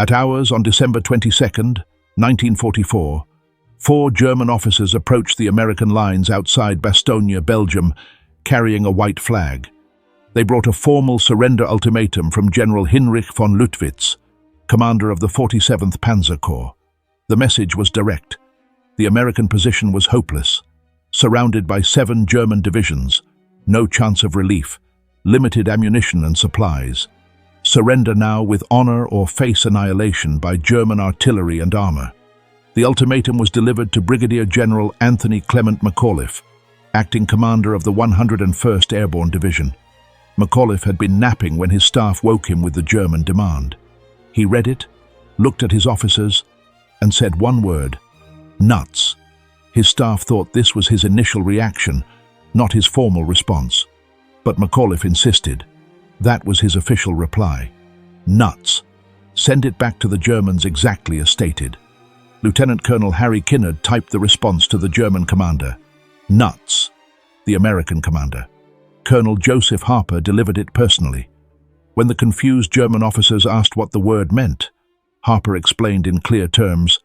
At hours on December 22nd, 1944, 4 German officers approached the American lines outside Bastogne, Belgium, carrying a white flag. They brought a formal surrender ultimatum from General Heinrich von Luttwitz, commander of the 47th Panzer Corps. The message was direct. The American position was hopeless, surrounded by 7 German divisions, no chance of relief, limited ammunition and supplies. Surrender now with honor or face annihilation by German artillery and armor. The ultimatum was delivered to Brigadier General Anthony Clement McAuliffe, acting commander of the 101st Airborne Division. McAuliffe had been napping when his staff woke him with the German demand. He read it, looked at his officers, and said one word: nuts. His staff thought this was his initial reaction, not his formal response. But McAuliffe insisted. That was his official reply. Nuts. Send it back to the Germans exactly as stated. Lieutenant Colonel Harry Kinnard typed the response to the German commander. Nuts. The American commander. Colonel Joseph Harper delivered it personally. When the confused German officers asked what the word meant, Harper explained in clear terms,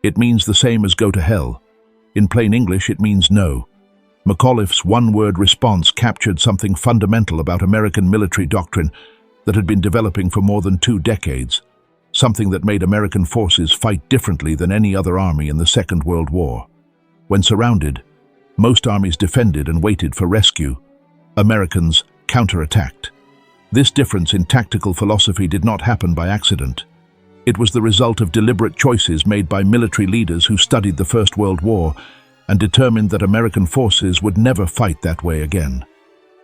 "It means the same as go to hell. In plain English, it means no." McAuliffe's one-word response captured something fundamental about American military doctrine that had been developing for more than 2 decades, something that made American forces fight differently than any other army in the Second World War. When surrounded, most armies defended and waited for rescue. Americans counterattacked. This difference in tactical philosophy did not happen by accident. It was the result of deliberate choices made by military leaders who studied the First World War and determined that American forces would never fight that way again.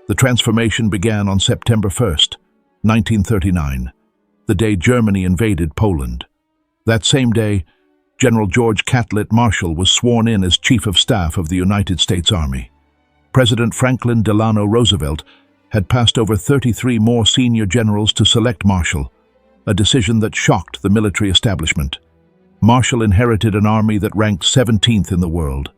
The transformation began on September 1st, 1939, the day Germany invaded Poland. That same day, General George Catlett Marshall was sworn in as Chief of Staff of the United States Army. President Franklin Delano Roosevelt had passed over 33 more senior generals to select Marshall, a decision that shocked the military establishment. Marshall inherited an army that ranked 17th in the world,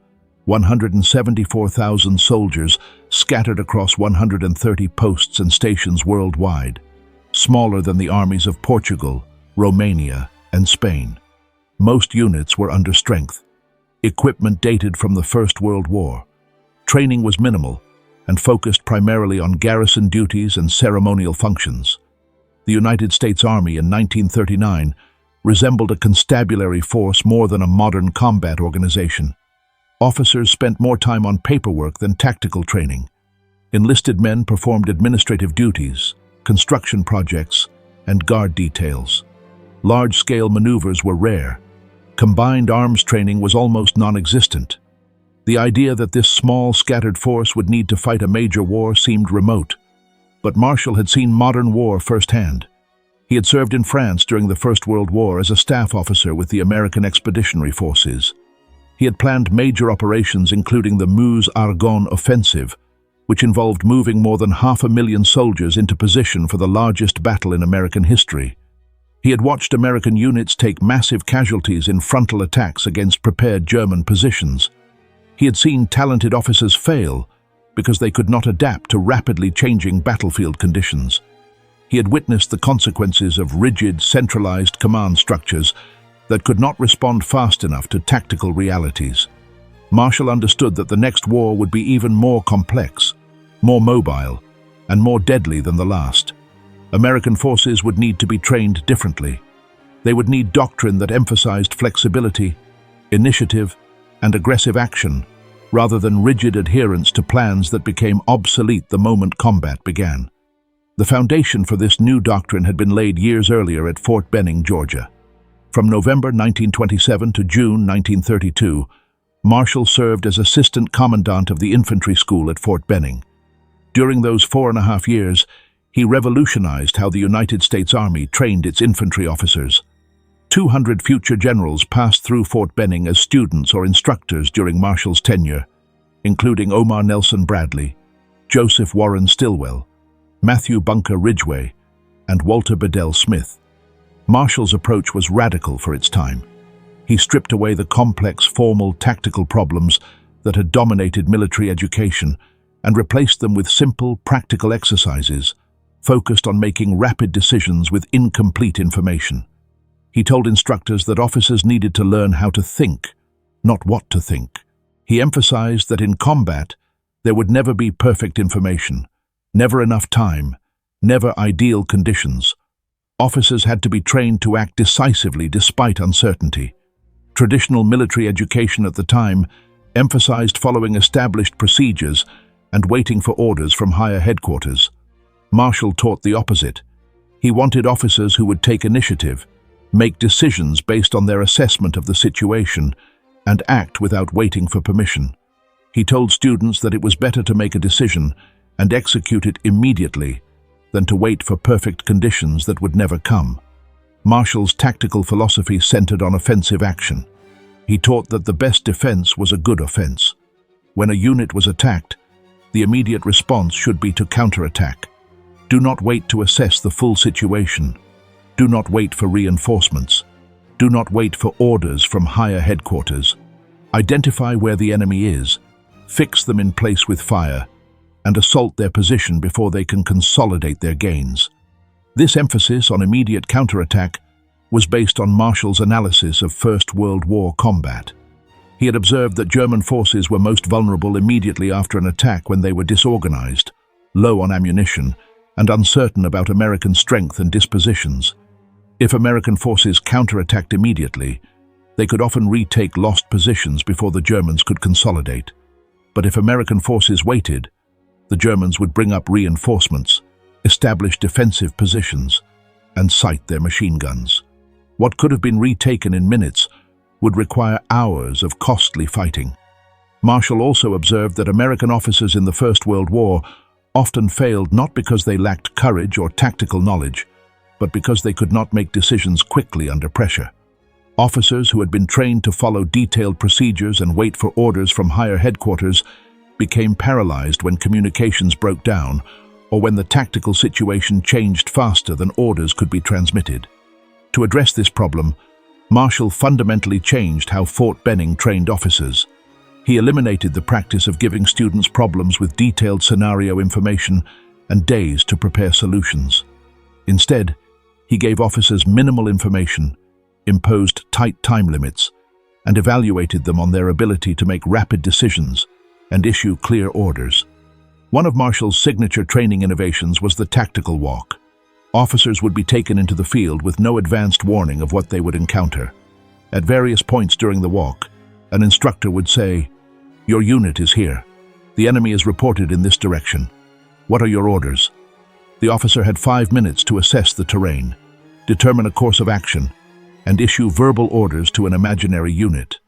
174,000 soldiers scattered across 130 posts and stations worldwide, smaller than the armies of Portugal, Romania, and Spain. Most units were under strength. Equipment dated from the First World War. Training was minimal and focused primarily on garrison duties and ceremonial functions. The United States Army in 1939 resembled a constabulary force more than a modern combat organization. Officers spent more time on paperwork than tactical training. Enlisted men performed administrative duties, construction projects, and guard details. Large-scale maneuvers were rare. Combined arms training was almost non-existent. The idea that this small, scattered force would need to fight a major war seemed remote. But Marshall had seen modern war firsthand. He had served in France during the First World War as a staff officer with the American Expeditionary Forces. He had planned major operations including the Meuse-Argonne offensive, which involved moving more than 500,000 soldiers into position for the largest battle in American history. He had watched American units take massive casualties in frontal attacks against prepared German positions. He had seen talented officers fail because they could not adapt to rapidly changing battlefield conditions. He had witnessed the consequences of rigid, centralized command structures that could not respond fast enough to tactical realities. Marshall understood that the next war would be even more complex, more mobile, and more deadly than the last. American forces would need to be trained differently. They would need doctrine that emphasized flexibility, initiative, and aggressive action, rather than rigid adherence to plans that became obsolete the moment combat began. The foundation for this new doctrine had been laid years earlier at Fort Benning, Georgia. From November 1927 to June 1932, Marshall served as assistant commandant of the infantry school at Fort Benning. During those 4.5 years, he revolutionized how the United States Army trained its infantry officers. 200 future generals passed through Fort Benning as students or instructors during Marshall's tenure, including Omar Nelson Bradley, Joseph Warren Stilwell, Matthew Bunker Ridgway, and Walter Bedell Smith. Marshall's approach was radical for its time. He stripped away the complex, formal, tactical problems that had dominated military education and replaced them with simple, practical exercises focused on making rapid decisions with incomplete information. He told instructors that officers needed to learn how to think, not what to think. He emphasized that in combat, there would never be perfect information, never enough time, never ideal conditions. Officers had to be trained to act decisively despite uncertainty. Traditional military education at the time emphasized following established procedures and waiting for orders from higher headquarters. Marshall taught the opposite. He wanted officers who would take initiative, make decisions based on their assessment of the situation, and act without waiting for permission. He told students that it was better to make a decision and execute it immediately than to wait for perfect conditions that would never come. Marshall's tactical philosophy centered on offensive action. He taught that the best defense was a good offense. When a unit was attacked, the immediate response should be to counterattack. Do not wait to assess the full situation. Do not wait for reinforcements. Do not wait for orders from higher headquarters. Identify where the enemy is, fix them in place with fire, and assault their position before they can consolidate their gains. This emphasis on immediate counterattack was based on Marshall's analysis of First World War combat. He had observed that German forces were most vulnerable immediately after an attack when they were disorganized, low on ammunition, and uncertain about American strength and dispositions. If American forces counterattacked immediately, they could often retake lost positions before the Germans could consolidate. But if American forces waited, the Germans would bring up reinforcements, establish defensive positions, and sight their machine guns. What could have been retaken in minutes would require hours of costly fighting. Marshall also observed that American officers in the First World War often failed not because they lacked courage or tactical knowledge, but because they could not make decisions quickly under pressure. Officers who had been trained to follow detailed procedures and wait for orders from higher headquarters became paralyzed when communications broke down or when the tactical situation changed faster than orders could be transmitted. To address this problem, Marshall fundamentally changed how Fort Benning trained officers. He eliminated the practice of giving students problems with detailed scenario information and days to prepare solutions. Instead, he gave officers minimal information, imposed tight time limits, and evaluated them on their ability to make rapid decisions and issue clear orders. One of Marshall's signature training innovations was the tactical walk. Officers would be taken into the field with no advanced warning of what they would encounter. At various points during the walk, an instructor would say, "Your unit is here. The enemy is reported in this direction. What are your orders?" The officer had 5 minutes to assess the terrain, determine a course of action, and issue verbal orders to an imaginary unit.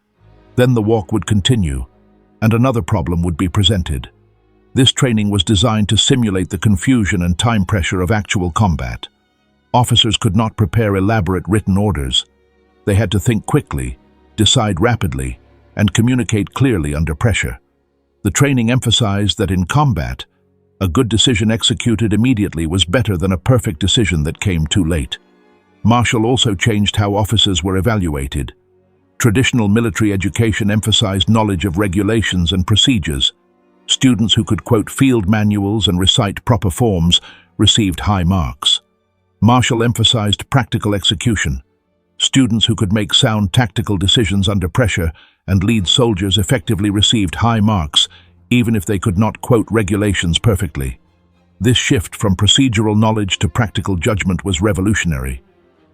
Then the walk would continue, and another problem would be presented. This training was designed to simulate the confusion and time pressure of actual combat. Officers could not prepare elaborate written orders. They had to think quickly, decide rapidly, and communicate clearly under pressure. The training emphasized that in combat, a good decision executed immediately was better than a perfect decision that came too late. Marshall also changed how officers were evaluated. Traditional military education emphasized knowledge of regulations and procedures. Students who could quote field manuals and recite proper forms received high marks. Marshall emphasized practical execution. Students who could make sound tactical decisions under pressure and lead soldiers effectively received high marks, even if they could not quote regulations perfectly. This shift from procedural knowledge to practical judgment was revolutionary.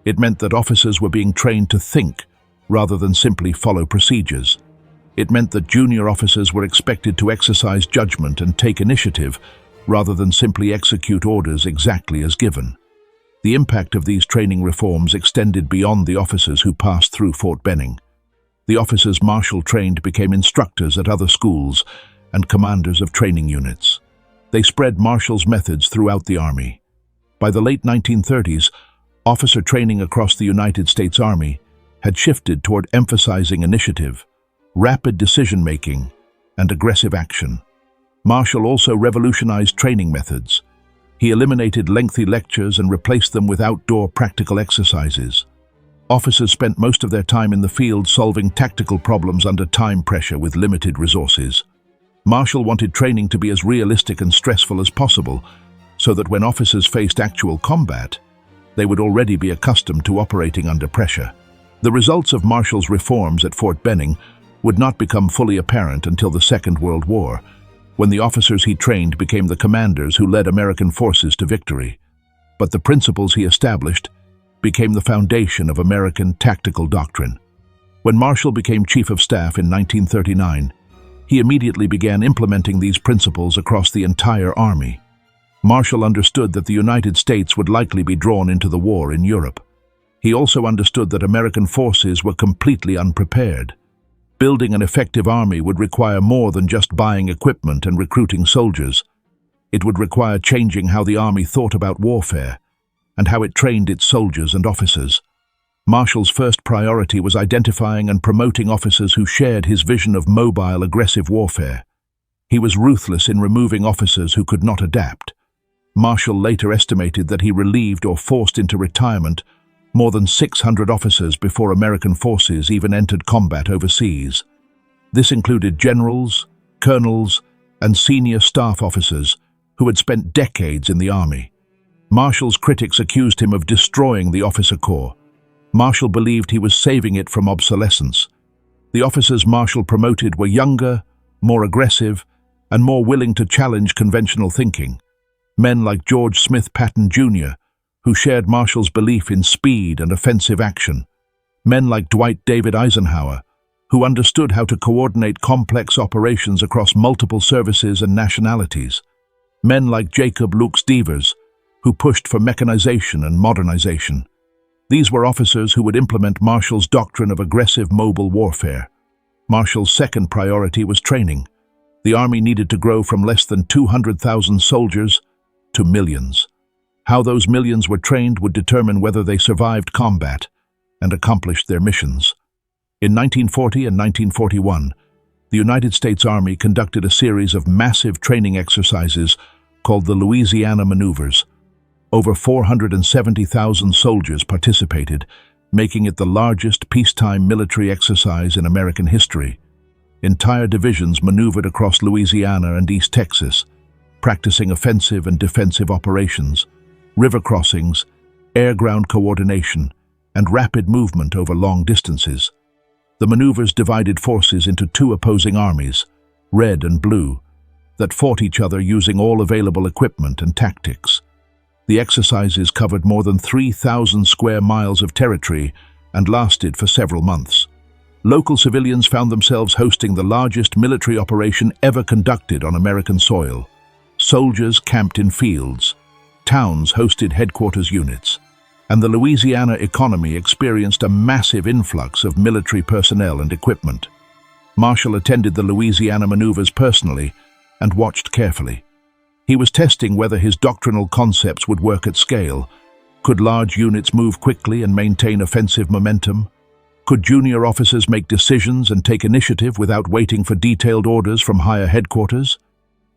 It meant that officers were being trained to think rather than simply follow procedures. It meant that junior officers were expected to exercise judgment and take initiative rather than simply execute orders exactly as given. The impact of these training reforms extended beyond the officers who passed through Fort Benning. The officers Marshall trained became instructors at other schools and commanders of training units. They spread Marshall's methods throughout the Army. By the late 1930s, officer training across the United States Army had shifted toward emphasizing initiative, rapid decision-making, and aggressive action. Marshall also revolutionized training methods. He eliminated lengthy lectures and replaced them with outdoor practical exercises. Officers spent most of their time in the field solving tactical problems under time pressure with limited resources. Marshall wanted training to be as realistic and stressful as possible, so that when officers faced actual combat, They would already be accustomed to operating under pressure. The results of Marshall's reforms at Fort Benning would not become fully apparent until the Second World War, when the officers he trained became the commanders who led American forces to victory. But the principles he established became the foundation of American tactical doctrine. When Marshall became Chief of Staff in 1939, he immediately began implementing these principles across the entire Army. Marshall understood that the United States would likely be drawn into the war in Europe. He also understood that American forces were completely unprepared. Building an effective army would require more than just buying equipment and recruiting soldiers. It would require changing how the army thought about warfare and how it trained its soldiers and officers. Marshall's first priority was identifying and promoting officers who shared his vision of mobile, aggressive warfare. He was ruthless in removing officers who could not adapt. Marshall later estimated that he relieved or forced into retirement more than 600 officers before American forces even entered combat overseas. This included generals, colonels, and senior staff officers who had spent decades in the Army. Marshall's critics accused him of destroying the officer corps. Marshall believed he was saving it from obsolescence. The officers Marshall promoted were younger, more aggressive, and more willing to challenge conventional thinking. Men like George Smith Patton Jr., who shared Marshall's belief in speed and offensive action. Men like Dwight David Eisenhower, who understood how to coordinate complex operations across multiple services and nationalities. Men like Jacob Luke Stevers, who pushed for mechanization and modernization. These were officers who would implement Marshall's doctrine of aggressive mobile warfare. Marshall's second priority was training. The Army needed to grow from less than 200,000 soldiers to millions. How those millions were trained would determine whether they survived combat and accomplished their missions. In 1940 and 1941, the United States Army conducted a series of massive training exercises called the Louisiana Maneuvers. Over 470,000 soldiers participated, making it the largest peacetime military exercise in American history. Entire divisions maneuvered across Louisiana and East Texas, practicing offensive and defensive operations, river crossings, air-ground coordination, and rapid movement over long distances. The maneuvers divided forces into two opposing armies, red and blue, that fought each other using all available equipment and tactics. The exercises covered more than 3,000 square miles of territory and lasted for several months. Local civilians found themselves hosting the largest military operation ever conducted on American soil. Soldiers camped in fields, towns hosted headquarters units, and the Louisiana economy experienced a massive influx of military personnel and equipment. Marshall attended the Louisiana maneuvers personally and watched carefully. He was testing whether his doctrinal concepts would work at scale. Could large units move quickly and maintain offensive momentum? Could junior officers make decisions and take initiative without waiting for detailed orders from higher headquarters?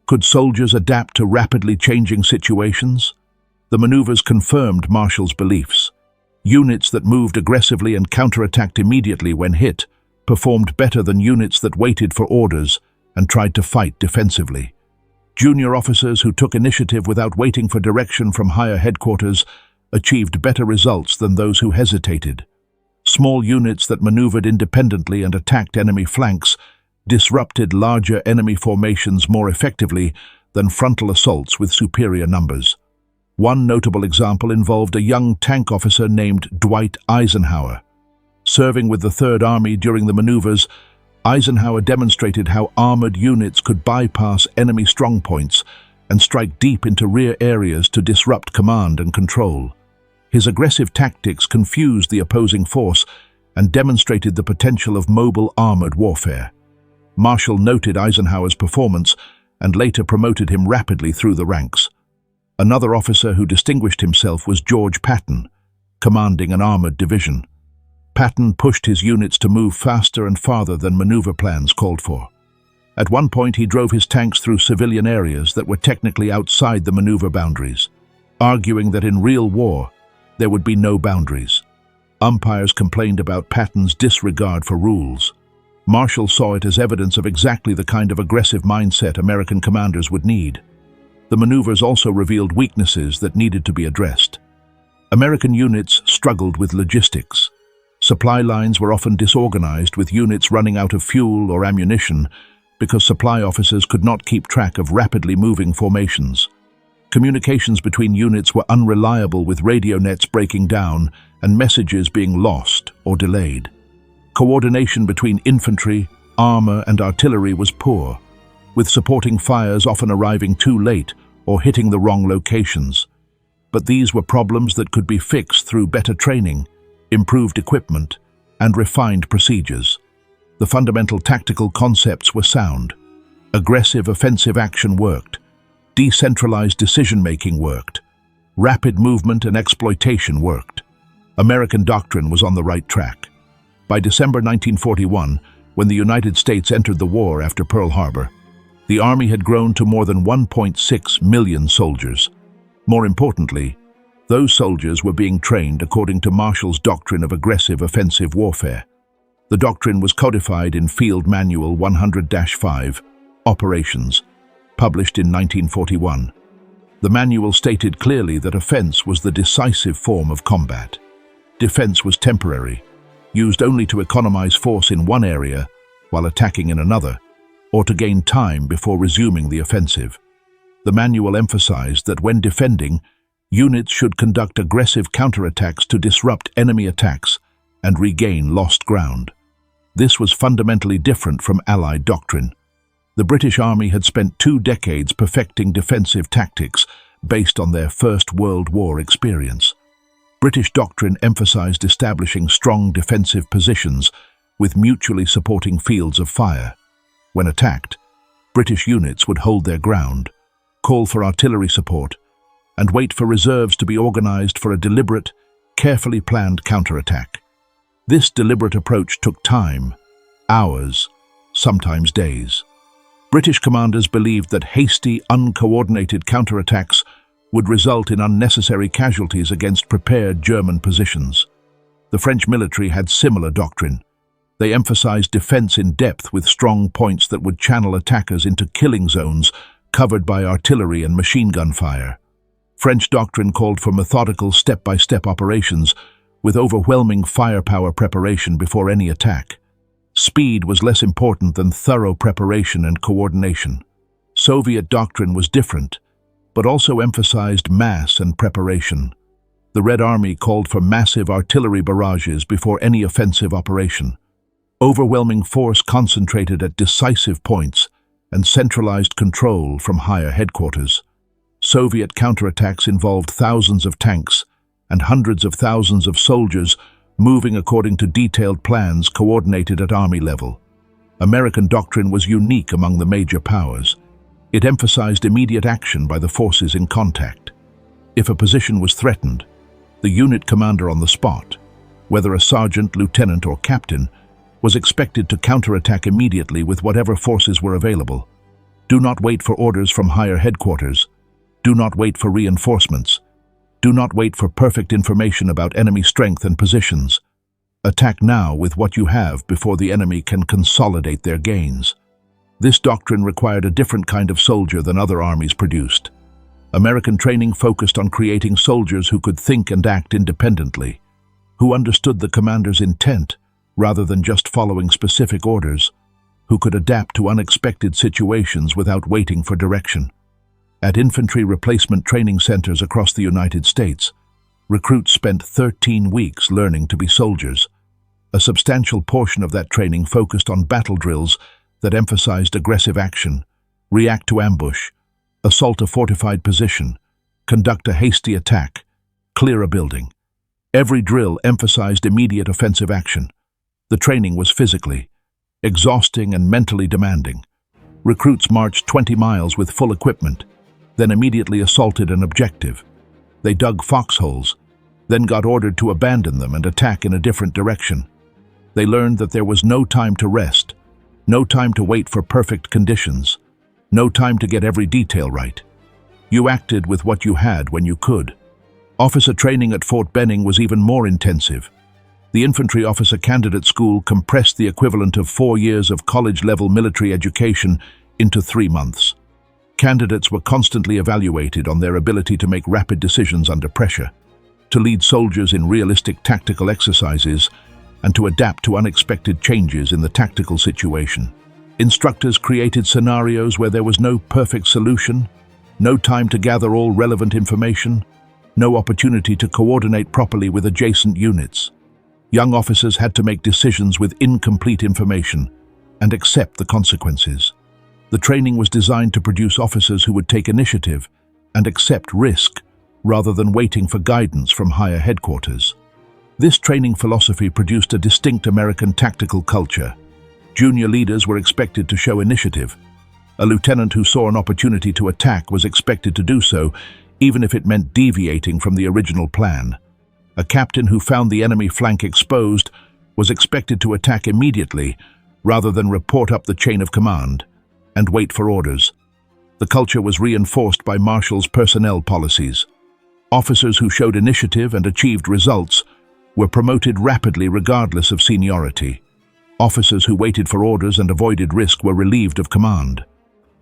Could soldiers adapt to rapidly changing situations? The maneuvers confirmed Marshall's beliefs. Units that moved aggressively and counterattacked immediately when hit performed better than units that waited for orders and tried to fight defensively. Junior officers who took initiative without waiting for direction from higher headquarters achieved better results than those who hesitated. Small units that maneuvered independently and attacked enemy flanks disrupted larger enemy formations more effectively than frontal assaults with superior numbers. One notable example involved a young tank officer named Dwight Eisenhower. Serving with the Third Army during the maneuvers, Eisenhower demonstrated how armored units could bypass enemy strongpoints and strike deep into rear areas to disrupt command and control. His aggressive tactics confused the opposing force and demonstrated the potential of mobile armored warfare. Marshall noted Eisenhower's performance and later promoted him rapidly through the ranks. Another officer who distinguished himself was George Patton, commanding an armored division. Patton pushed his units to move faster and farther than maneuver plans called for. At one point, he drove his tanks through civilian areas that were technically outside the maneuver boundaries, arguing that in real war, there would be no boundaries. Umpires complained about Patton's disregard for rules. Marshall saw it as evidence of exactly the kind of aggressive mindset American commanders would need. The maneuvers also revealed weaknesses that needed to be addressed. American units struggled with logistics. Supply lines were often disorganized, with units running out of fuel or ammunition because supply officers could not keep track of rapidly moving formations. Communications between units were unreliable, with radio nets breaking down and messages being lost or delayed. Coordination between infantry, armor, and artillery was poor, with supporting fires often arriving too late or hitting the wrong locations. But these were problems that could be fixed through better training, improved equipment, and refined procedures. The fundamental tactical concepts were sound. Aggressive offensive action worked. Decentralized decision-making worked. Rapid movement and exploitation worked. American doctrine was on the right track. By December 1941, when the United States entered the war after Pearl Harbor, the Army had grown to more than 1.6 million soldiers. More importantly, those soldiers were being trained according to Marshall's doctrine of aggressive offensive warfare. The doctrine was codified in Field Manual 100-5, Operations, published in 1941. The manual stated clearly that offense was the decisive form of combat. Defense was temporary, used only to economize force in one area while attacking in another, or to gain time before resuming the offensive. The manual emphasized that when defending, units should conduct aggressive counterattacks to disrupt enemy attacks and regain lost ground. This was fundamentally different from Allied doctrine. The British Army had spent 2 decades perfecting defensive tactics based on their First World War experience. British doctrine emphasized establishing strong defensive positions with mutually supporting fields of fire. When attacked, British units would hold their ground, call for artillery support, and wait for reserves to be organized for a deliberate, carefully planned counterattack. This deliberate approach took time, hours, sometimes days. British commanders believed that hasty, uncoordinated counterattacks would result in unnecessary casualties against prepared German positions. The French military had similar doctrine. They emphasized defense in depth with strong points that would channel attackers into killing zones covered by artillery and machine gun fire. French doctrine called for methodical step-by-step operations with overwhelming firepower preparation before any attack. Speed was less important than thorough preparation and coordination. Soviet doctrine was different, but also emphasized mass and preparation. The Red Army called for massive artillery barrages before any offensive operation. Overwhelming force concentrated at decisive points and centralized control from higher headquarters. Soviet counterattacks involved thousands of tanks and hundreds of thousands of soldiers moving according to detailed plans coordinated at army level. American doctrine was unique among the major powers. It emphasized immediate action by the forces in contact. If a position was threatened, the unit commander on the spot, whether a sergeant, lieutenant, or captain, was expected to counterattack immediately with whatever forces were available. Do not wait for orders from higher headquarters. Do not wait for reinforcements. Do not wait for perfect information about enemy strength and positions. Attack now with what you have before the enemy can consolidate their gains. This doctrine required a different kind of soldier than other armies produced. American training focused on creating soldiers who could think and act independently, who understood the commander's intent rather than just following specific orders, who could adapt to unexpected situations without waiting for direction. At infantry replacement training centers across the United States, recruits spent 13 weeks learning to be soldiers. A substantial portion of that training focused on battle drills that emphasized aggressive action, react to ambush, assault a fortified position, conduct a hasty attack, clear a building. Every drill emphasized immediate offensive action. The training was physically exhausting and mentally demanding. Recruits marched 20 miles with full equipment, then immediately assaulted an objective. They dug foxholes, then got ordered to abandon them and attack in a different direction. They learned that there was no time to rest, no time to wait for perfect conditions, no time to get every detail right. You acted with what you had when you could. Officer training at Fort Benning was even more intensive. The Infantry Officer Candidate School compressed the equivalent of 4 years of college-level military education into 3 months. Candidates were constantly evaluated on their ability to make rapid decisions under pressure. to lead soldiers in realistic tactical exercises, and to adapt to unexpected changes in the tactical situation. Instructors created scenarios where there was no perfect solution, no time to gather all relevant information, no opportunity to coordinate properly with adjacent units. Young officers had to make decisions with incomplete information and accept the consequences. The training was designed to produce officers who would take initiative and accept risk rather than waiting for guidance from higher headquarters. This training philosophy produced a distinct American tactical culture. Junior leaders were expected to show initiative. A lieutenant who saw an opportunity to attack was expected to do so, even if it meant deviating from the original plan. A captain who found the enemy flank exposed was expected to attack immediately rather than report up the chain of command and wait for orders. The culture was reinforced by Marshall's personnel policies. Officers who showed initiative and achieved results were promoted rapidly regardless of seniority. Officers who waited for orders and avoided risk were relieved of command.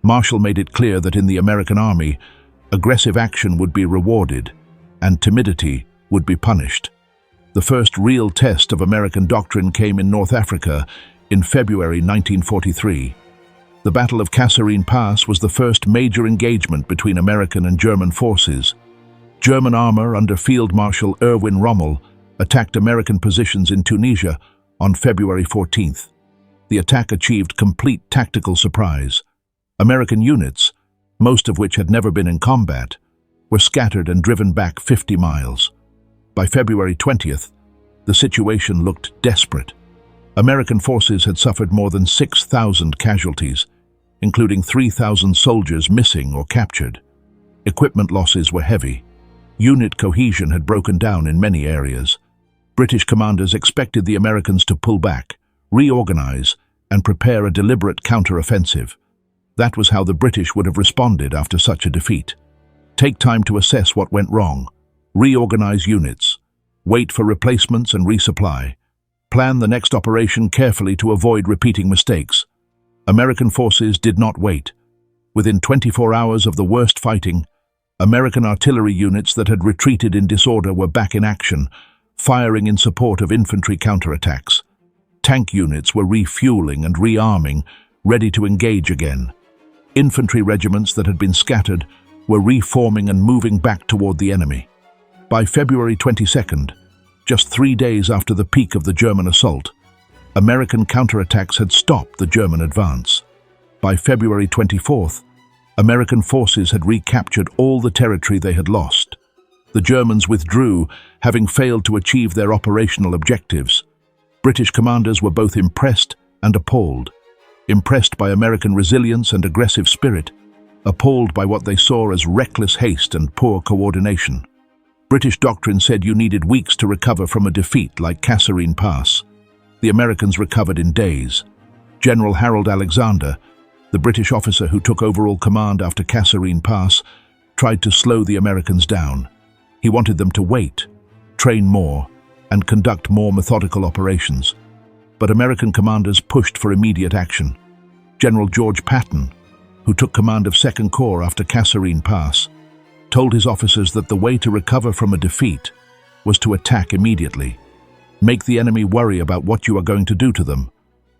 Marshall made it clear that in the American Army, aggressive action would be rewarded and timidity would be punished. The first real test of American doctrine came in North Africa in February 1943. The Battle of Kasserine Pass was the first major engagement between American and German forces. German armor under Field Marshal Erwin Rommel attacked American positions in Tunisia on February 14th. The attack achieved complete tactical surprise. American units, most of which had never been in combat, were scattered and driven back 50 miles. By February 20th, the situation looked desperate. American forces had suffered more than 6,000 casualties, including 3,000 soldiers missing or captured. Equipment losses were heavy. Unit cohesion had broken down in many areas. British commanders expected the Americans to pull back, reorganize, and prepare a deliberate counter-offensive. That was how the British would have responded after such a defeat. Take time to assess what went wrong. Reorganize units. Wait for replacements and resupply. Plan the next operation carefully to avoid repeating mistakes. American forces did not wait. Within 24 hours of the worst fighting, American artillery units that had retreated in disorder were back in action, firing in support of infantry counterattacks. Tank units were refueling and rearming, ready to engage again. Infantry regiments that had been scattered were reforming and moving back toward the enemy. By February 22nd, just 3 days after the peak of the German assault, American counterattacks had stopped the German advance. By February 24th, American forces had recaptured all the territory they had lost. The Germans withdrew, having failed to achieve their operational objectives. British commanders were both impressed and appalled. Impressed by American resilience and aggressive spirit, appalled by what they saw as reckless haste and poor coordination. British doctrine said you needed weeks to recover from a defeat like Kasserine Pass. The Americans recovered in days. General Harold Alexander, the British officer who took overall command after Kasserine Pass, tried to slow the Americans down. He wanted them to wait, train more, and conduct more methodical operations. But American commanders pushed for immediate action. General George Patton, who took command of 2nd Corps after Kasserine Pass, told his officers that the way to recover from a defeat was to attack immediately. Make the enemy worry about what you are going to do to them,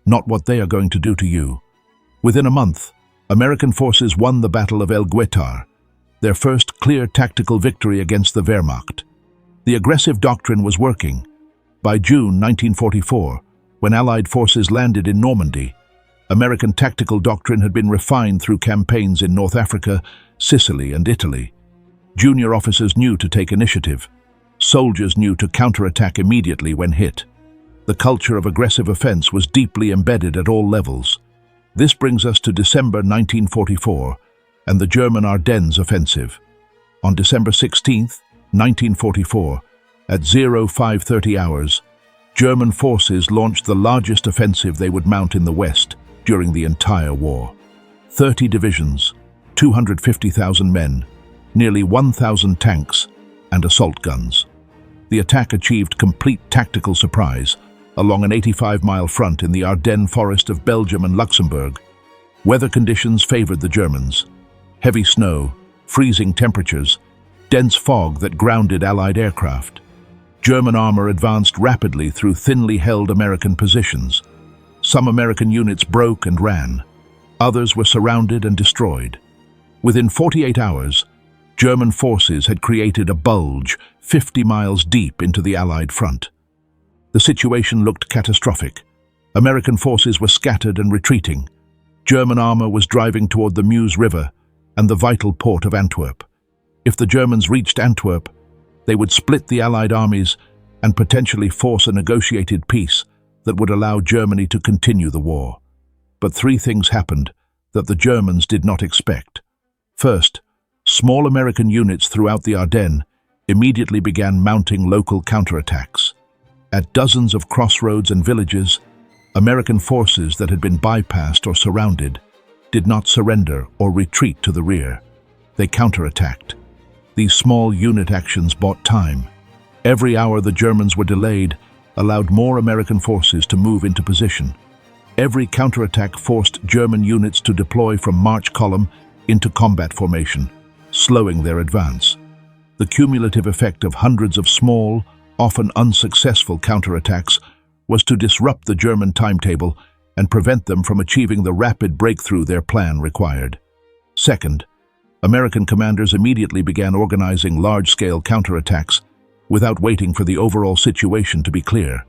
not what they are going to do to you. Within a month, American forces won the Battle of El Guetar, their first clear tactical victory against the Wehrmacht. The aggressive doctrine was working. By June 1944, when Allied forces landed in Normandy, American tactical doctrine had been refined through campaigns in North Africa, Sicily, and Italy. Junior officers knew to take initiative. Soldiers knew to counterattack immediately when hit. The culture of aggressive offense was deeply embedded at all levels. This brings us to December 1944 and the German Ardennes offensive. On December 16, 1944, at 0530 hours, German forces launched the largest offensive they would mount in the West during the entire war. 30 divisions, 250,000 men, nearly 1,000 tanks, and assault guns. The attack achieved complete tactical surprise along an 85-mile front in the Ardennes forest of Belgium and Luxembourg. Weather conditions favored the Germans. Heavy snow, freezing temperatures, dense fog that grounded Allied aircraft. German armor advanced rapidly through thinly held American positions. Some American units broke and ran. Others were surrounded and destroyed. Within 48 hours, German forces had created a bulge 50 miles deep into the Allied front. The situation looked catastrophic. American forces were scattered and retreating. German armor was driving toward the Meuse River and the vital port of Antwerp. If the Germans reached Antwerp, they would split the Allied armies and potentially force a negotiated peace that would allow Germany to continue the war. But three things happened that the Germans did not expect. First, small American units throughout the Ardennes immediately began mounting local counterattacks. At dozens of crossroads and villages, American forces that had been bypassed or surrounded did not surrender or retreat to the rear. They counterattacked. These small unit actions bought time. Every hour the Germans were delayed allowed more American forces to move into position. Every counterattack forced German units to deploy from march column into combat formation, slowing their advance. The cumulative effect of hundreds of small, often unsuccessful counterattacks was to disrupt the German timetable and prevent them from achieving the rapid breakthrough their plan required. Second, American commanders immediately began organizing large-scale counterattacks without waiting for the overall situation to be clear.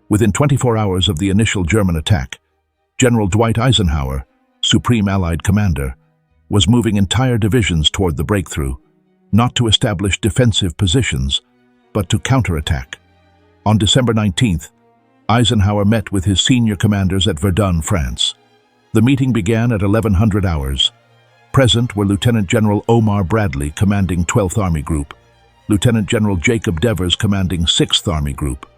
Within 24 hours of the initial German attack, General Dwight Eisenhower, Supreme Allied Commander, was moving entire divisions toward the breakthrough, not to establish defensive positions, but to counterattack. On December 19th, Eisenhower met with his senior commanders at Verdun, France. The meeting began at 1100 hours. Present were Lieutenant General Omar Bradley, commanding 12th Army Group, Lieutenant General Jacob Devers, commanding 6th Army Group,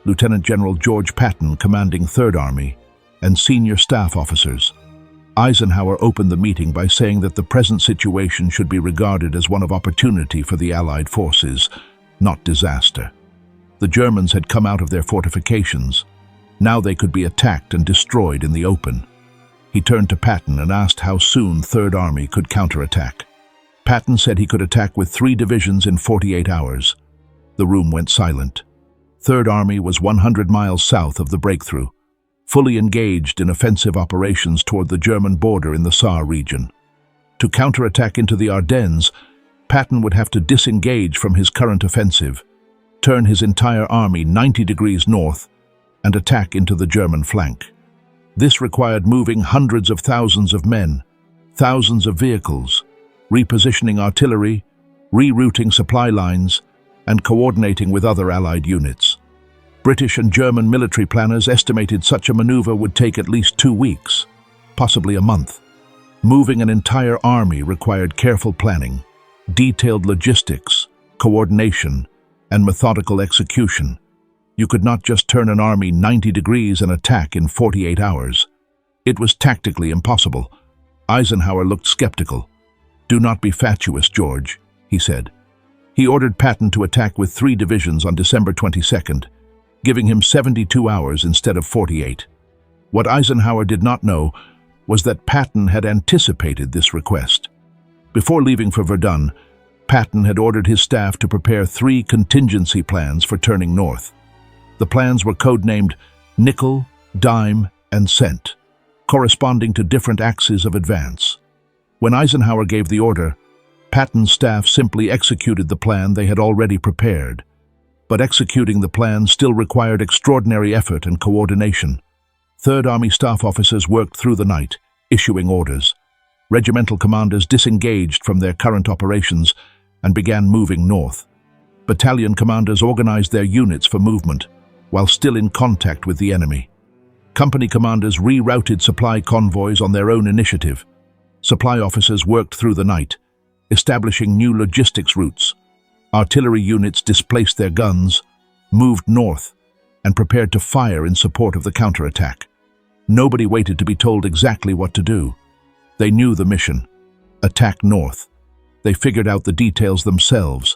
Lieutenant General George Patton, commanding 3rd Army, and senior staff officers. Eisenhower opened the meeting by saying that the present situation should be regarded as one of opportunity for the Allied forces, not disaster. The Germans had come out of their fortifications. Now they could be attacked and destroyed in the open. He turned to Patton and asked how soon 3rd Army could counterattack. Patton said he could attack with 3 divisions in 48 hours. The room went silent. 3rd Army was 100 miles south of the breakthrough, fully engaged in offensive operations toward the German border in the Saar region. To counterattack into the Ardennes, Patton would have to disengage from his current offensive, turn his entire army 90 degrees north, and attack into the German flank. This required moving hundreds of thousands of men, thousands of vehicles, repositioning artillery, rerouting supply lines, and coordinating with other Allied units. British and German military planners estimated such a maneuver would take at least 2 weeks, possibly a month. Moving an entire army required careful planning, detailed logistics, coordination, and methodical execution. You could not just turn an army 90 degrees and attack in 48 hours. It was tactically impossible. Eisenhower looked skeptical. "Do not be fatuous, George," he said. He ordered Patton to attack with 3 divisions on December 22nd, giving him 72 hours instead of 48. What Eisenhower did not know was that Patton had anticipated this request. Before leaving for Verdun, Patton had ordered his staff to prepare 3 contingency plans for turning north. The plans were codenamed Nickel, Dime, and Cent, corresponding to different axes of advance. When Eisenhower gave the order, Patton's staff simply executed the plan they had already prepared. But executing the plan still required extraordinary effort and coordination. 3rd Army staff officers worked through the night, issuing orders. Regimental commanders disengaged from their current operations and began moving north. Battalion commanders organized their units for movement, while still in contact with the enemy. Company commanders rerouted supply convoys on their own initiative. Supply officers worked through the night, establishing new logistics routes. Artillery units displaced their guns, moved north, and prepared to fire in support of the counterattack. Nobody waited to be told exactly what to do. They knew the mission: attack north. They figured out the details themselves.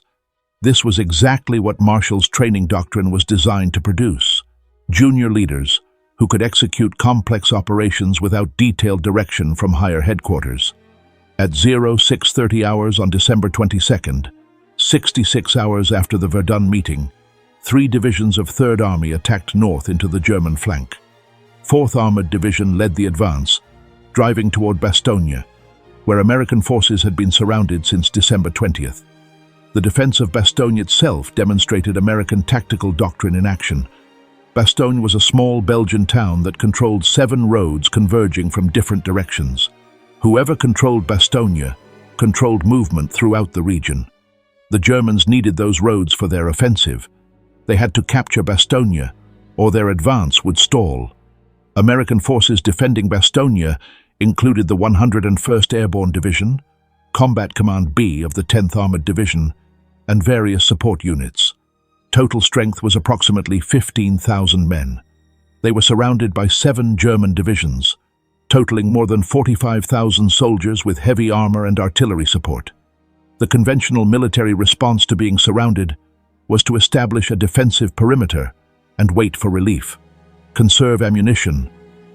This was exactly what Marshall's training doctrine was designed to produce: junior leaders who could execute complex operations without detailed direction from higher headquarters. At 0630 hours on December 22nd, 66 hours after the Verdun meeting, 3 divisions of 3rd Army attacked north into the German flank. 4th Armored Division led the advance, driving toward Bastogne, where American forces had been surrounded since December 20th. The defense of Bastogne itself demonstrated American tactical doctrine in action. Bastogne was a small Belgian town that controlled 7 roads converging from different directions. Whoever controlled Bastogne controlled movement throughout the region. The Germans needed those roads for their offensive. They had to capture Bastogne, or their advance would stall. American forces defending Bastogne included the 101st Airborne Division, Combat Command B of the 10th Armored Division, and various support units. Total strength was approximately 15,000 men. They were surrounded by 7 German divisions, totaling more than 45,000 soldiers with heavy armor and artillery support. The conventional military response to being surrounded was to establish a defensive perimeter and wait for relief, conserve ammunition,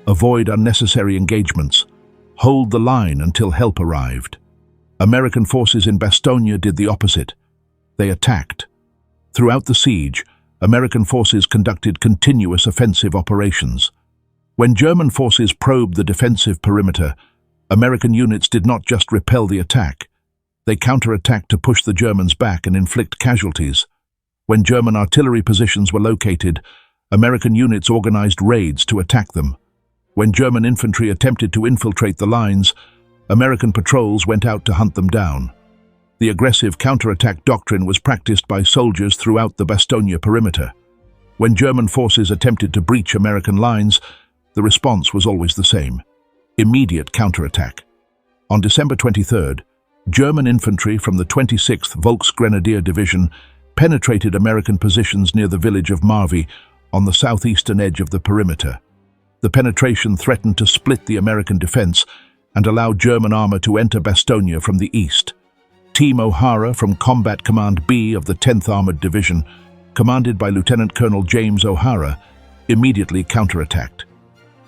avoid unnecessary engagements, hold the line until help arrived. American forces in Bastogne did the opposite. They attacked. Throughout the siege, American forces conducted continuous offensive operations. When German forces probed the defensive perimeter, American units did not just repel the attack. They counterattacked to push the Germans back and inflict casualties. When German artillery positions were located, American units organized raids to attack them. When German infantry attempted to infiltrate the lines, American patrols went out to hunt them down. The aggressive counterattack doctrine was practiced by soldiers throughout the Bastogne perimeter. When German forces attempted to breach American lines, the response was always the same: immediate counterattack. On December 23rd, German infantry from the 26th Volksgrenadier Division penetrated American positions near the village of Marvy on the southeastern edge of the perimeter. The penetration threatened to split the American defense and allow German armor to enter Bastogne from the east. Team O'Hara from Combat Command B of the 10th Armored Division, commanded by Lieutenant Colonel James O'Hara, immediately counterattacked.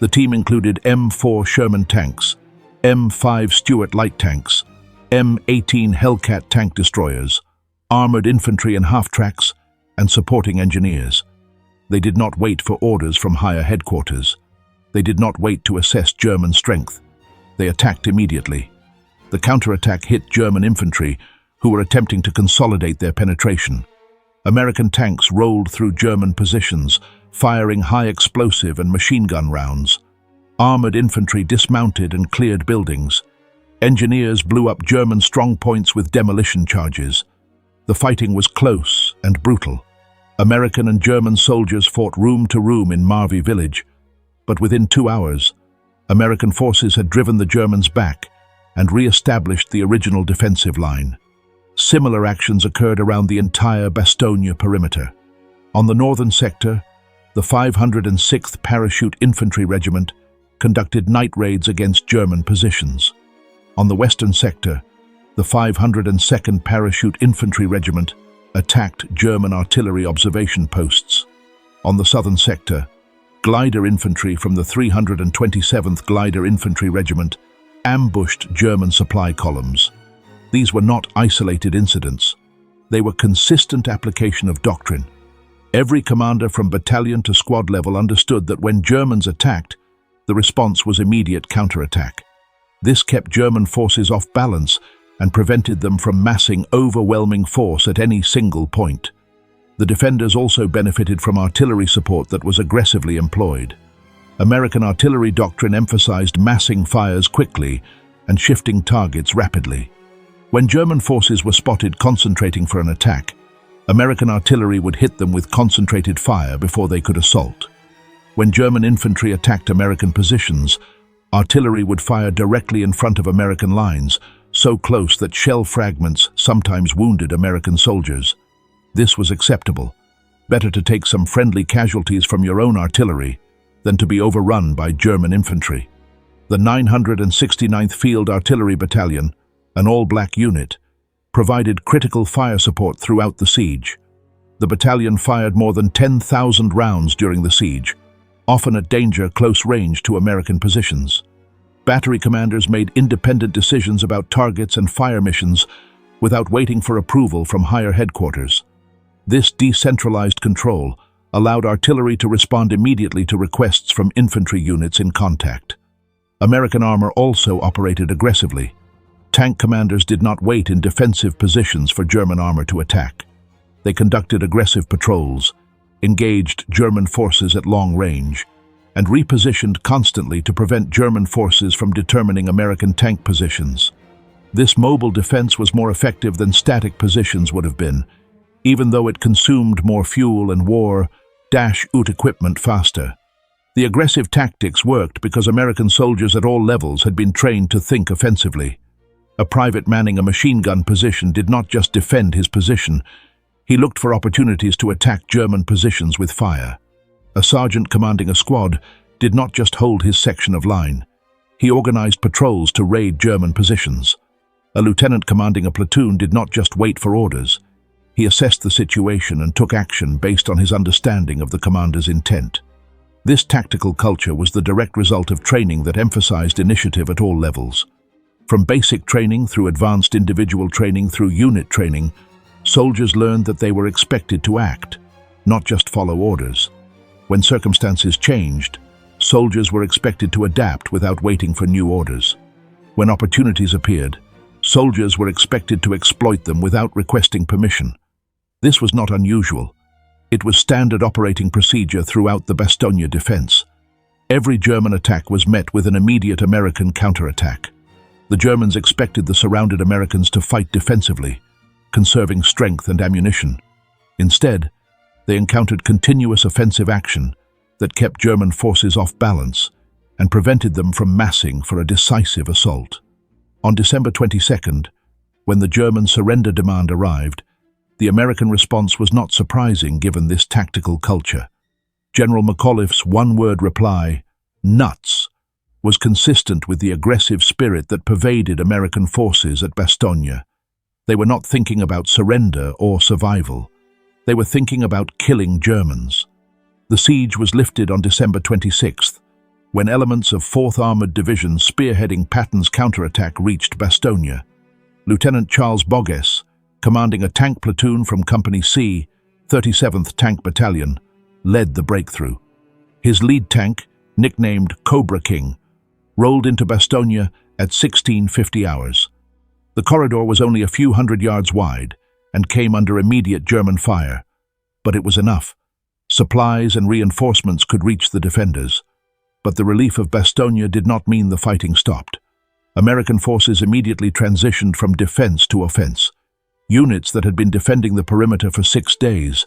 The team included M4 Sherman tanks, M5 Stuart light tanks, M18 Hellcat tank destroyers, armored infantry and half-tracks, and supporting engineers. They did not wait for orders from higher headquarters. They did not wait to assess German strength. They attacked immediately. The counterattack hit German infantry, who were attempting to consolidate their penetration. American tanks rolled through German positions, firing high explosive and machine gun rounds. Armored infantry dismounted and cleared buildings. Engineers blew up German strongpoints with demolition charges. The fighting was close and brutal. American and German soldiers fought room to room in Marvy village, but within 2 hours, American forces had driven the Germans back and re-established the original defensive line. Similar actions occurred around the entire Bastogne perimeter. On the northern sector, the 506th Parachute Infantry Regiment conducted night raids against German positions. On the western sector, the 502nd Parachute Infantry Regiment attacked German artillery observation posts. On the southern sector, glider infantry from the 327th Glider Infantry Regiment ambushed German supply columns. These were not isolated incidents. They were consistent application of doctrine. Every commander from battalion to squad level understood that when Germans attacked, the response was immediate counterattack. This kept German forces off balance and prevented them from massing overwhelming force at any single point. The defenders also benefited from artillery support that was aggressively employed. American artillery doctrine emphasized massing fires quickly and shifting targets rapidly. When German forces were spotted concentrating for an attack, American artillery would hit them with concentrated fire before they could assault. When German infantry attacked American positions, artillery would fire directly in front of American lines, so close that shell fragments sometimes wounded American soldiers. This was acceptable. Better to take some friendly casualties from your own artillery than to be overrun by German infantry. The 969th Field Artillery Battalion, an all-black unit, provided critical fire support throughout the siege. The battalion fired more than 10,000 rounds during the siege, often at danger close range to American positions. Battery commanders made independent decisions about targets and fire missions, without waiting for approval from higher headquarters. This decentralized control allowed artillery to respond immediately to requests from infantry units in contact. American armor also operated aggressively. Tank commanders did not wait in defensive positions for German armor to attack. They conducted aggressive patrols, engaged German forces at long range, and repositioned constantly to prevent German forces from determining American tank positions. This mobile defense was more effective than static positions would have been, even though it consumed more fuel and wore out equipment faster. The aggressive tactics worked because American soldiers at all levels had been trained to think offensively. A private manning a machine gun position did not just defend his position, he looked for opportunities to attack German positions with fire. A sergeant commanding a squad did not just hold his section of line. He organized patrols to raid German positions. A lieutenant commanding a platoon did not just wait for orders. He assessed the situation and took action based on his understanding of the commander's intent. This tactical culture was the direct result of training that emphasized initiative at all levels. From basic training through advanced individual training through unit training, soldiers learned that they were expected to act, not just follow orders. When circumstances changed, soldiers were expected to adapt without waiting for new orders. When opportunities appeared, soldiers were expected to exploit them without requesting permission. This was not unusual. It was standard operating procedure throughout the Bastogne defense. Every German attack was met with an immediate American counterattack. The Germans expected the surrounded Americans to fight defensively, conserving strength and ammunition. Instead, they encountered continuous offensive action that kept German forces off balance and prevented them from massing for a decisive assault. On December 22nd, when the German surrender demand arrived, the American response was not surprising given this tactical culture. General McAuliffe's one-word reply, "Nuts," was consistent with the aggressive spirit that pervaded American forces at Bastogne. They were not thinking about surrender or survival. They were thinking about killing Germans. The siege was lifted on December 26th, when elements of 4th Armored Division spearheading Patton's counterattack reached Bastogne. Lieutenant Charles Bogues, commanding a tank platoon from Company C, 37th Tank Battalion, led the breakthrough. His lead tank, nicknamed Cobra King, rolled into Bastogne at 16:50 hours. The corridor was only a few hundred yards wide and came under immediate German fire, but it was enough. Supplies and reinforcements could reach the defenders. But the relief of Bastogne did not mean the fighting stopped. American forces immediately transitioned from defense to offense. Units that had been defending the perimeter for 6 days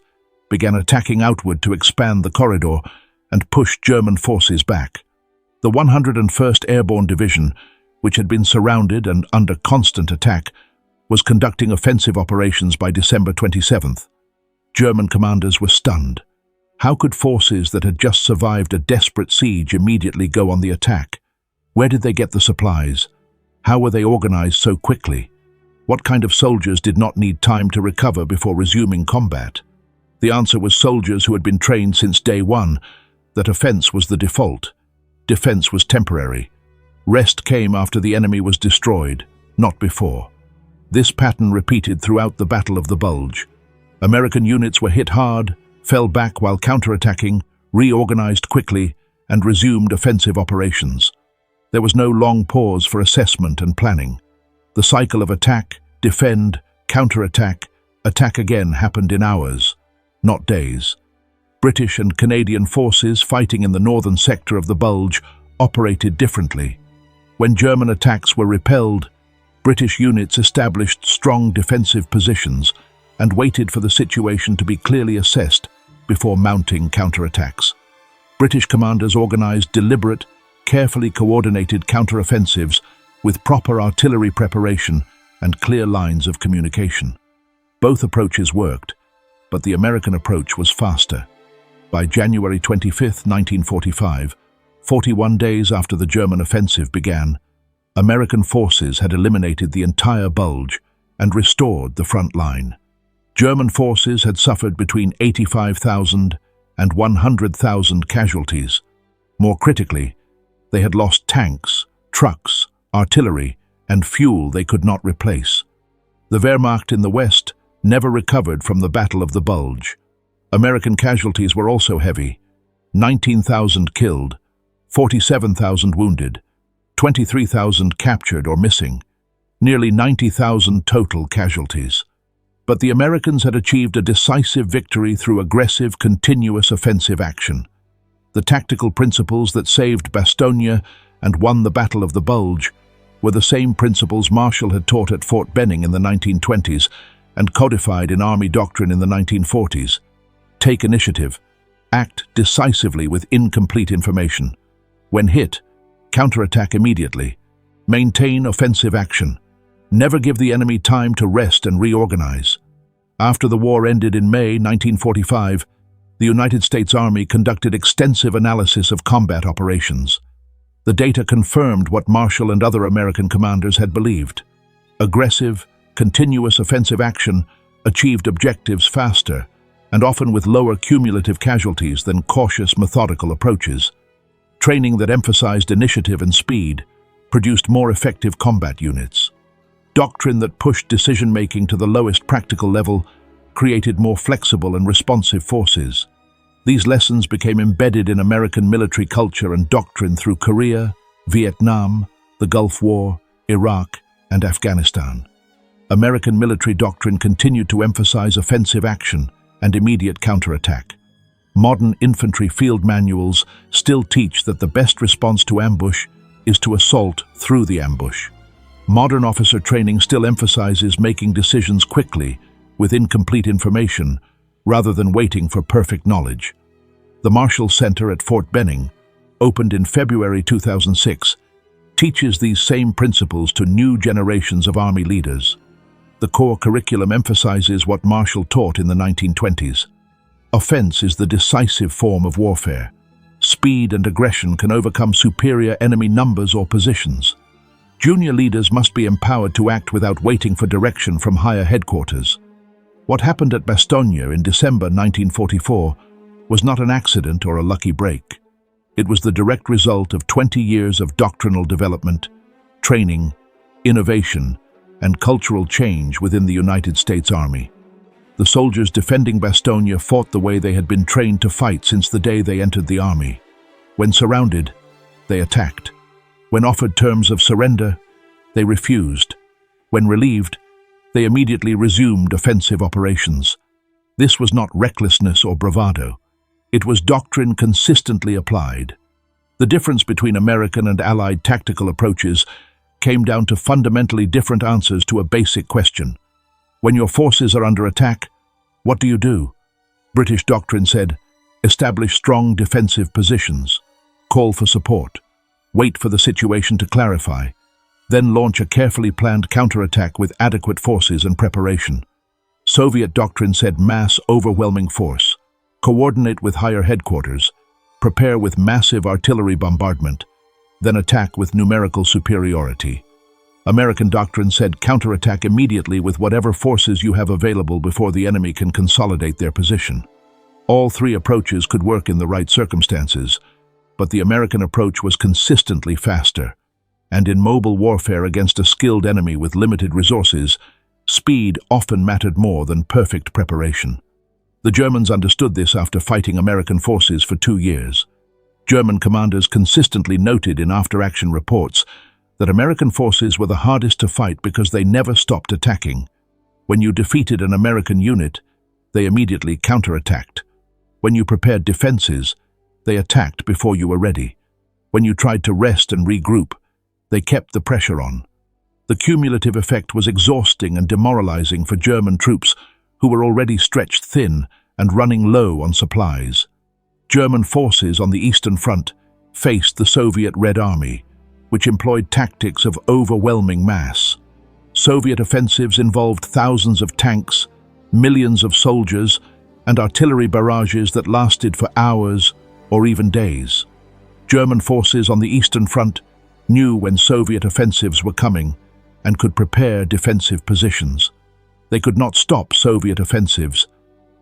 began attacking outward to expand the corridor and push German forces back. The 101st Airborne Division, which had been surrounded and under constant attack, was conducting offensive operations by December 27th. German commanders were stunned. How could forces that had just survived a desperate siege immediately go on the attack? Where did they get the supplies? How were they organized so quickly? What kind of soldiers did not need time to recover before resuming combat? The answer was soldiers who had been trained since day one that offense was the default. Defense was temporary. Rest came after the enemy was destroyed, not before. This pattern repeated throughout the Battle of the Bulge. American units were hit hard, fell back while counterattacking, reorganized quickly, and resumed offensive operations. There was no long pause for assessment and planning. The cycle of attack, defend, counterattack, attack again happened in hours, not days. British and Canadian forces fighting in the northern sector of the Bulge operated differently. When German attacks were repelled, British units established strong defensive positions and waited for the situation to be clearly assessed before mounting counterattacks. British commanders organized deliberate, carefully coordinated counteroffensives with proper artillery preparation and clear lines of communication. Both approaches worked, but the American approach was faster. By January 25, 1945, 41 days after the German offensive began, American forces had eliminated the entire Bulge and restored the front line. German forces had suffered between 85,000 and 100,000 casualties. More critically, they had lost tanks, trucks, artillery, and fuel they could not replace. The Wehrmacht in the West never recovered from the Battle of the Bulge. American casualties were also heavy: 19,000 killed, 47,000 wounded, 23,000 captured or missing, nearly 90,000 total casualties. But the Americans had achieved a decisive victory through aggressive, continuous offensive action. The tactical principles that saved Bastogne and won the Battle of the Bulge were the same principles Marshall had taught at Fort Benning in the 1920s and codified in Army doctrine in the 1940s. Take initiative. Act decisively with incomplete information. When hit, counterattack immediately. Maintain offensive action. Never give the enemy time to rest and reorganize. After the war ended in May 1945, the United States Army conducted extensive analysis of combat operations. The data confirmed what Marshall and other American commanders had believed. Aggressive, continuous offensive action achieved objectives faster and often with lower cumulative casualties than cautious, methodical approaches. Training that emphasized initiative and speed produced more effective combat units. Doctrine that pushed decision-making to the lowest practical level created more flexible and responsive forces. These lessons became embedded in American military culture and doctrine through Korea, Vietnam, the Gulf War, Iraq, and Afghanistan. American military doctrine continued to emphasize offensive action and immediate counterattack. Modern infantry field manuals still teach that the best response to ambush is to assault through the ambush. Modern officer training still emphasizes making decisions quickly with incomplete information rather than waiting for perfect knowledge. The Marshall Center at Fort Benning, opened in February 2006, teaches these same principles to new generations of Army leaders. The core curriculum emphasizes what Marshall taught in the 1920s. Offense is the decisive form of warfare. Speed and aggression can overcome superior enemy numbers or positions. Junior leaders must be empowered to act without waiting for direction from higher headquarters. What happened at Bastogne in December 1944 was not an accident or a lucky break. It was the direct result of 20 years of doctrinal development, training, innovation, and cultural change within the United States Army. The soldiers defending Bastogne fought the way they had been trained to fight since the day they entered the Army. When surrounded, they attacked. When offered terms of surrender, they refused. When relieved, they immediately resumed offensive operations. This was not recklessness or bravado. It was doctrine consistently applied. The difference between American and Allied tactical approaches came down to fundamentally different answers to a basic question. When your forces are under attack, what do you do? British doctrine said, establish strong defensive positions, call for support, wait for the situation to clarify, then launch a carefully planned counterattack with adequate forces and preparation. Soviet doctrine said mass overwhelming force, coordinate with higher headquarters, prepare with massive artillery bombardment, then attack with numerical superiority. American doctrine said counterattack immediately with whatever forces you have available before the enemy can consolidate their position. All three approaches could work in the right circumstances, but the American approach was consistently faster, and in mobile warfare against a skilled enemy with limited resources, speed often mattered more than perfect preparation. The Germans understood this after fighting American forces for 2 years. German commanders consistently noted in after-action reports that American forces were the hardest to fight because they never stopped attacking. When you defeated an American unit, they immediately counterattacked. When you prepared defenses, they attacked before you were ready. When you tried to rest and regroup, they kept the pressure on. The cumulative effect was exhausting and demoralizing for German troops who were already stretched thin and running low on supplies. German forces on the Eastern Front faced the Soviet Red Army, which employed tactics of overwhelming mass. Soviet offensives involved thousands of tanks, millions of soldiers, and artillery barrages that lasted for hours or even days. German forces on the Eastern Front knew when Soviet offensives were coming and could prepare defensive positions. They could not stop Soviet offensives,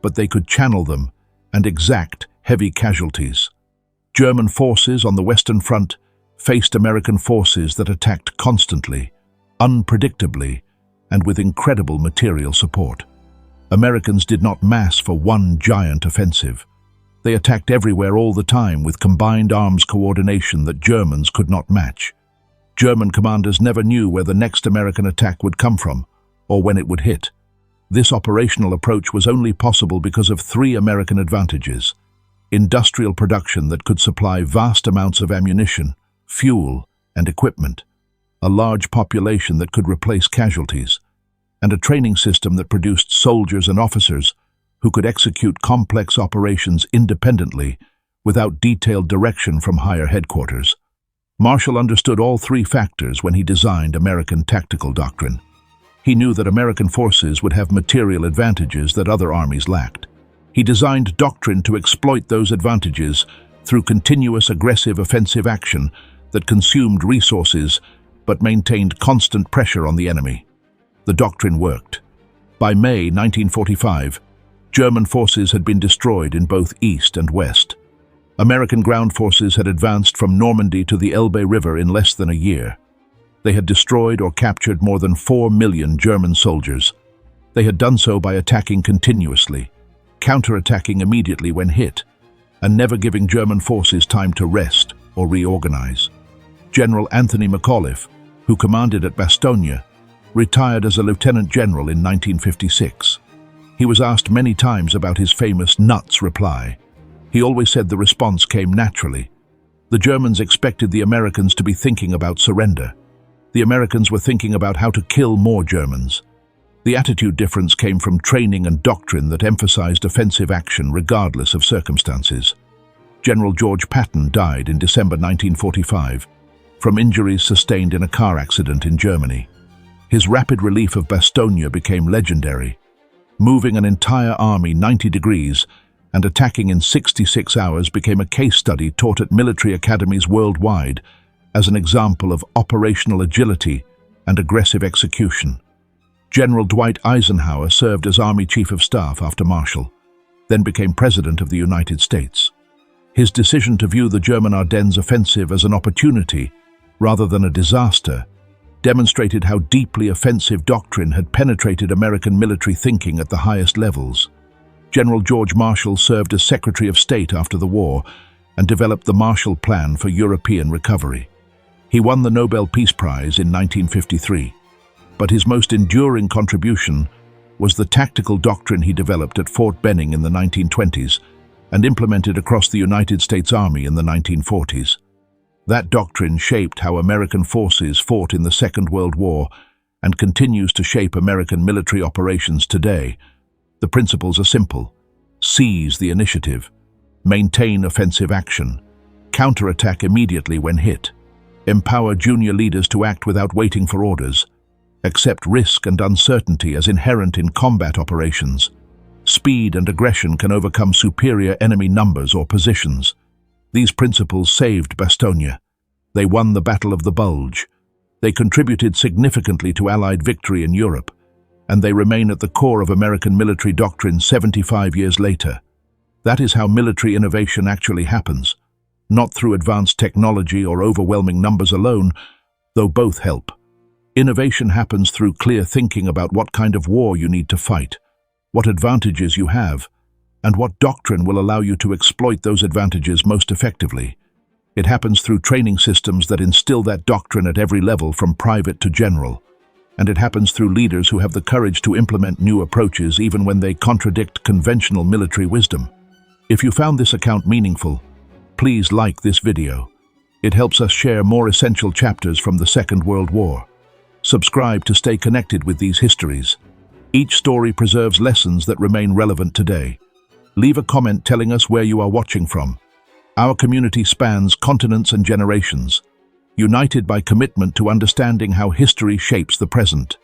but they could channel them and exact heavy casualties. German forces on the Western Front faced American forces that attacked constantly, unpredictably, and with incredible material support. Americans did not mass for one giant offensive. They attacked everywhere all the time with combined arms coordination that Germans could not match. German commanders never knew where the next American attack would come from, or when it would hit. This operational approach was only possible because of three American advantages: industrial production that could supply vast amounts of ammunition, fuel, and equipment, a large population that could replace casualties, and a training system that produced soldiers and officers who could execute complex operations independently without detailed direction from higher headquarters. Marshall understood all three factors when he designed American tactical doctrine. He knew that American forces would have material advantages that other armies lacked. He designed doctrine to exploit those advantages through continuous aggressive offensive action that consumed resources but maintained constant pressure on the enemy. The doctrine worked. By May 1945, German forces had been destroyed in both east and west. American ground forces had advanced from Normandy to the Elbe River in less than a year. They had destroyed or captured more than 4 million German soldiers. They had done so by attacking continuously, counterattacking immediately when hit, and never giving German forces time to rest or reorganize. General Anthony McAuliffe, who commanded at Bastogne, retired as a lieutenant general in 1956. He was asked many times about his famous nuts reply. He always said the response came naturally. The Germans expected the Americans to be thinking about surrender. The Americans were thinking about how to kill more Germans. The attitude difference came from training and doctrine that emphasized offensive action regardless of circumstances. General George Patton died in December 1945 from injuries sustained in a car accident in Germany. His rapid relief of Bastogne became legendary. Moving an entire army 90 degrees and attacking in 66 hours became a case study taught at military academies worldwide as an example of operational agility and aggressive execution. General Dwight Eisenhower served as Army Chief of Staff after Marshall, then became President of the United States. His decision to view the German Ardennes offensive as an opportunity rather than a disaster demonstrated how deeply offensive doctrine had penetrated American military thinking at the highest levels. General George Marshall served as Secretary of State after the war and developed the Marshall Plan for European recovery. He won the Nobel Peace Prize in 1953, but his most enduring contribution was the tactical doctrine he developed at Fort Benning in the 1920s and implemented across the United States Army in the 1940s. That doctrine shaped how American forces fought in the Second World War and continues to shape American military operations today. The principles are simple: seize the initiative, maintain offensive action, counterattack immediately when hit, empower junior leaders to act without waiting for orders, accept risk and uncertainty as inherent in combat operations. Speed and aggression can overcome superior enemy numbers or positions. These principles saved Bastogne. They won the Battle of the Bulge. They contributed significantly to Allied victory in Europe, and they remain at the core of American military doctrine 75 years later. That is how military innovation actually happens, not through advanced technology or overwhelming numbers alone, though both help. Innovation happens through clear thinking about what kind of war you need to fight, what advantages you have, and what doctrine will allow you to exploit those advantages most effectively. It happens through training systems that instill that doctrine at every level from private to general. And it happens through leaders who have the courage to implement new approaches even when they contradict conventional military wisdom. If you found this account meaningful, please like this video. It helps us share more essential chapters from the Second World War. Subscribe to stay connected with these histories. Each story preserves lessons that remain relevant today. Leave a comment telling us where you are watching from. Our community spans continents and generations, united by commitment to understanding how history shapes the present.